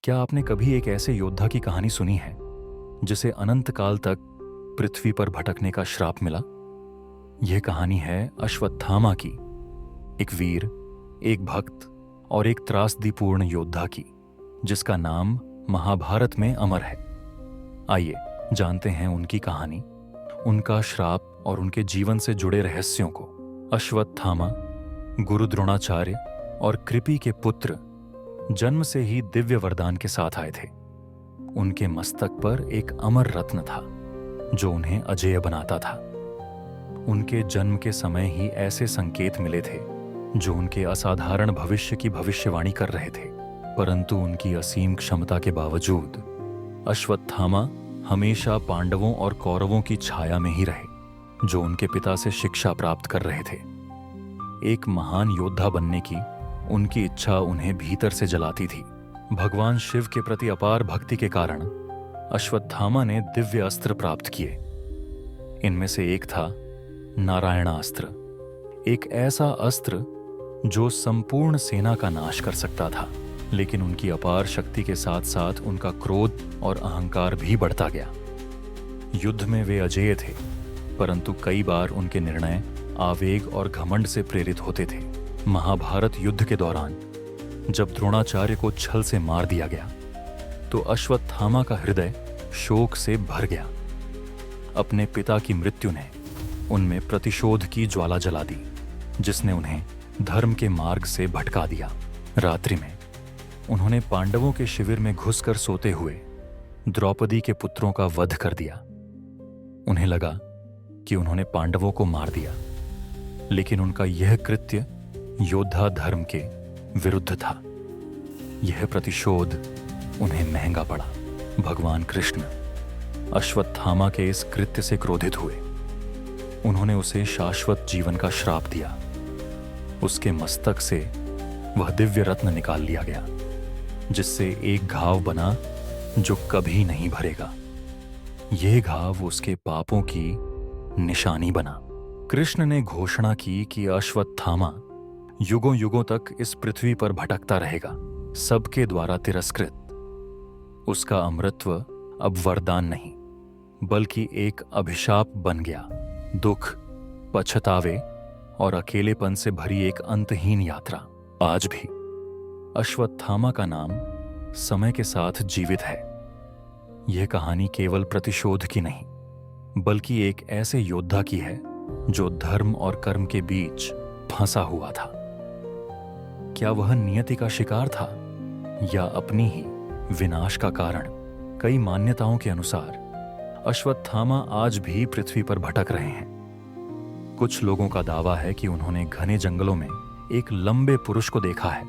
क्या आपने कभी एक ऐसे योद्धा की कहानी सुनी है जिसे अनंत काल तक पृथ्वी पर भटकने का श्राप मिला? यह कहानी है अश्वत्थामा की, एक वीर, एक भक्त और एक त्रासदीपूर्ण योद्धा की, जिसका नाम महाभारत में अमर है। आइए जानते हैं उनकी कहानी, उनका श्राप और उनके जीवन से जुड़े रहस्यों को। अश्वत्थामा गुरु द्रोणाचार्य और कृपि के पुत्र, जन्म से ही दिव्य वरदान के साथ आए थे। उनके मस्तक पर एक अमर रत्न था जो उन्हें अजेय बनाता था। उनके जन्म के समय ही ऐसे संकेत मिले थे जो उनके असाधारण भविष्य की भविष्यवाणी कर रहे थे, परंतु उनकी असीम क्षमता के बावजूद अश्वत्थामा हमेशा पांडवों और कौरवों की छाया में ही रहे, जो उनके पिता से शिक्षा प्राप्त कर रहे थे। एक महान योद्धा बनने की उनकी इच्छा उन्हें भीतर से जलाती थी। भगवान शिव के प्रति अपार भक्ति के कारण अश्वत्थामा ने दिव्य अस्त्र प्राप्त किए। इनमें से एक था नारायणास्त्र, एक ऐसा अस्त्र जो संपूर्ण सेना का नाश कर सकता था। लेकिन उनकी अपार शक्ति के साथ साथ उनका क्रोध और अहंकार भी बढ़ता गया। युद्ध में वे अजेय थे, परंतु कई बार उनके निर्णय आवेग और घमंड से प्रेरित होते थे। महाभारत युद्ध के दौरान जब द्रोणाचार्य को छल से मार दिया गया तो अश्वत्थामा का हृदय शोक से भर गया। अपने पिता की मृत्यु ने उनमें प्रतिशोध की ज्वाला जला दी, जिसने उन्हें धर्म के मार्ग से भटका दिया। रात्रि में उन्होंने पांडवों के शिविर में घुसकर सोते हुए द्रौपदी के पुत्रों का वध कर दिया। उन्हें लगा कि उन्होंने पांडवों को मार दिया, लेकिन उनका यह कृत्य योद्धा धर्म के विरुद्ध था। यह प्रतिशोध उन्हें महंगा पड़ा। भगवान कृष्ण अश्वत्थामा के इस कृत्य से क्रोधित हुए। उन्होंने उसे शाश्वत जीवन का श्राप दिया। उसके मस्तक से वह दिव्य रत्न निकाल लिया गया, जिससे एक घाव बना जो कभी नहीं भरेगा। यह घाव उसके पापों की निशानी बना। कृष्ण ने घोषणा की कि अश्वत्थामा युगों युगों तक इस पृथ्वी पर भटकता रहेगा, सबके द्वारा तिरस्कृत। उसका अमरत्व अब वरदान नहीं, बल्कि एक अभिशाप बन गया। दुख, पछतावे और अकेलेपन से भरी एक अंतहीन यात्रा। आज भी अश्वत्थामा का नाम समय के साथ जीवित है। यह कहानी केवल प्रतिशोध की नहीं, बल्कि एक ऐसे योद्धा की है जो धर्म और कर्म के बीच फंसा हुआ था। क्या वह नियति का शिकार था या अपनी ही विनाश का कारण? कई मान्यताओं के अनुसार अश्वत्थामा आज भी पृथ्वी पर भटक रहे हैं। कुछ लोगों का दावा है कि उन्होंने घने जंगलों में एक लंबे पुरुष को देखा है,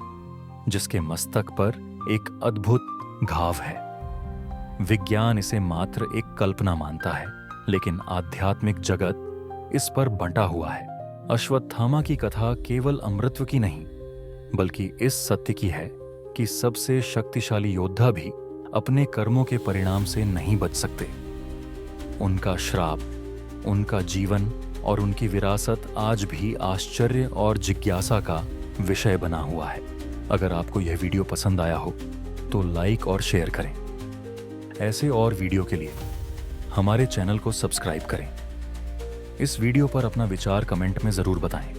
जिसके मस्तक पर एक अद्भुत घाव है। विज्ञान इसे मात्र एक कल्पना मानता है, लेकिन आध्यात्मिक जगत इस पर बंटा हुआ है। अश्वत्थामा की कथा केवल अमृतत्व की नहीं, बल्कि इस सत्य की है कि सबसे शक्तिशाली योद्धा भी अपने कर्मों के परिणाम से नहीं बच सकते। उनका श्राप, उनका जीवन और उनकी विरासत आज भी आश्चर्य और जिज्ञासा का विषय बना हुआ है। अगर आपको यह वीडियो पसंद आया हो तो लाइक और शेयर करें। ऐसे और वीडियो के लिए हमारे चैनल को सब्सक्राइब करें। इस वीडियो पर अपना विचार कमेंट में जरूर बताएं।